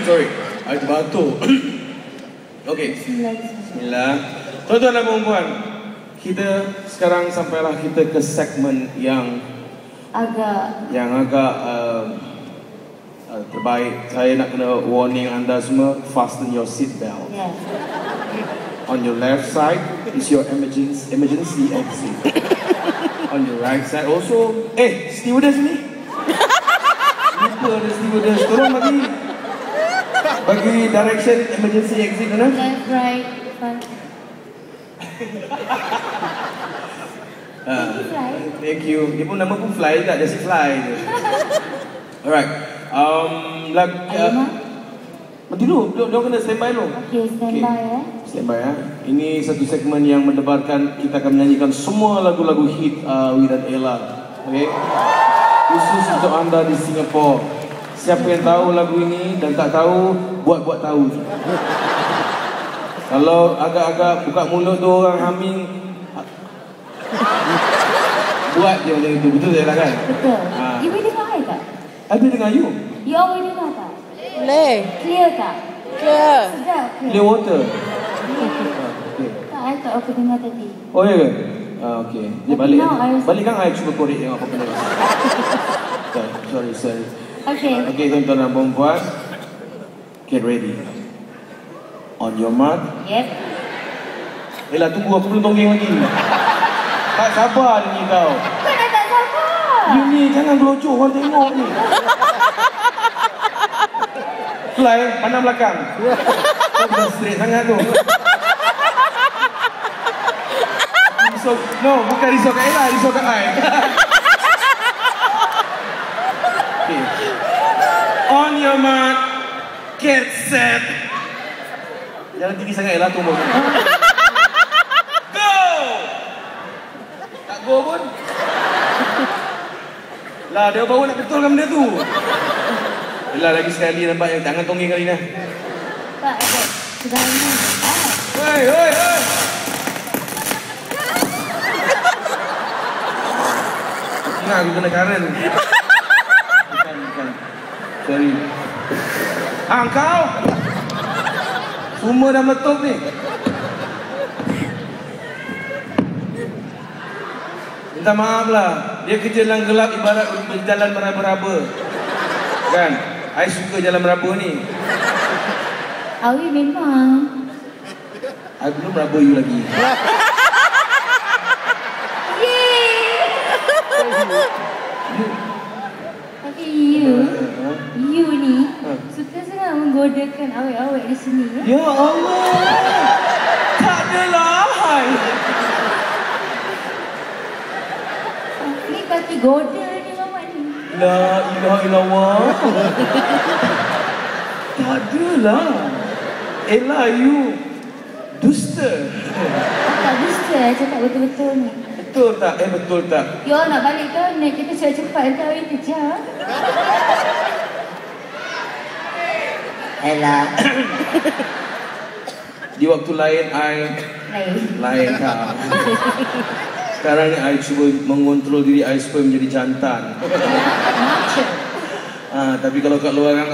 Sorry, I terbatuk. Okay. Bismillah. Tuan-tuan dan puan-puan, kita sekarang sampailah kita ke segmen yang agak terbaik. Saya nak kena warning anda semua, fasten your seat belt. Yes. On your left side is your emergency exit. On your right side also, stewardess ni. Lupa ada stewardess. Tolong bagi direction emergency exit mana? Left, right, front. Thank you. Dia pun nama pun fly tak, just fly je. Alright. Dulu, dia kena standby dulu. Okay, standby ya. Standby ya. Ini satu segmen yang mendebarkan, kita akan menyanyikan semua lagu-lagu hit Awi dan Ella. Okay. Khusus untuk anda di Singapura. Siapa yang tahu lagu ini dan tak tahu, buat-buat tahu. Kalau agak-agak buka mulut tu orang humming, buat je macam itu. Betul tak kan? Betul. You boleh dengar I tak? I boleh dengar you. You all boleh dengar tak? Boleh. Clear tak? Clear. Sedap. Clear water. Tak, I tak aku dengar tadi. Oh ya ke? Okay. Dia balik kan I cuba korek tengok apa benda. Sorry. Okay, tuan-tuan dan puan-puan, get ready. On your mark. Yep. Ella, tunggu, aku belum tonggeng lagi. Tak sabar ni kau. Kau dah tak sabar. You ni jangan gelocok, orang tengok ni. Fly, pandang belakang. Kau dah straight sangat tu. No, bukan risau kat Ella, risau kat I. Okay. On your mark, get set. Jangan tinggi sangat Ella, tunggu. Go! Tak go pun. Lah, dia baru nak betulkan benda tu. Ella lagi sekali nampak yang jangan tonggeng kali ni. Tak, sudah ini. Hei. Aku kena karen. Bukan. Sorry. Kau? Semua dah meletup ni. Minta maaf lah. Dia kerja dalam gelap ibarat berjalan meraba-raba. Kan? I suka jalan meraba ni. Awi memang. I belum meraba you lagi. Tapi you ni suka sangat menggodakan awet-awet di sini ya? Ya Allah, tak adalah. Ni kaki goda ni mamat ni. La ilaha illallah. Tak adalah. Ella, you dusta. Tak dusta, cakap betul-betul ni. Betul tak? Betul tak? You all nak balik ke? Naik kita cepat-cepat entah Awi kejar. Ella. Di waktu lain, lain tak. Sekarang ni, I cuba mengontrol diri I supaya menjadi jantan. Tapi kalau kat luar kan,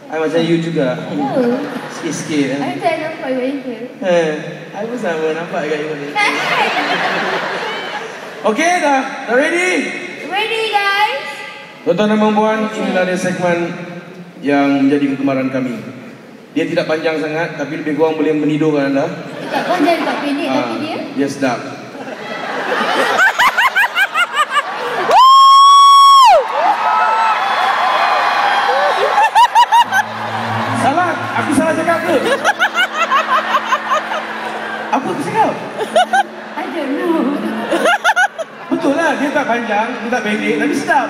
I macam you juga. Sikit-sikit. I tak nampak you enter. I pun sama nampak kat you ni. Okay dah ready? Ready guys? Tuan-tuan dan puan-puan, inilah dia segmen yang menjadi kegemaran kami. Dia tidak panjang sangat, tapi lebih kurang boleh menidurkan anda. Tak panjang, tak pendek tapi dia. Dia sedap. Salah, aku salah cakap ke? Apa aku cakap? I don't know. Betul lah, dia tak panjang, dia tak pendek, tapi sedap.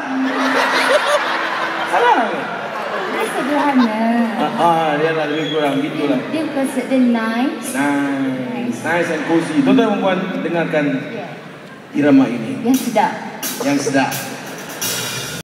Salah ke? Dia sederhana. Dia lah lebih kurang, gitulah. Dia konsep dia nice. Nice and cozy. Tuan-tuan dan puan, dengarkan irama ini. Yang sedap. Yang sedap.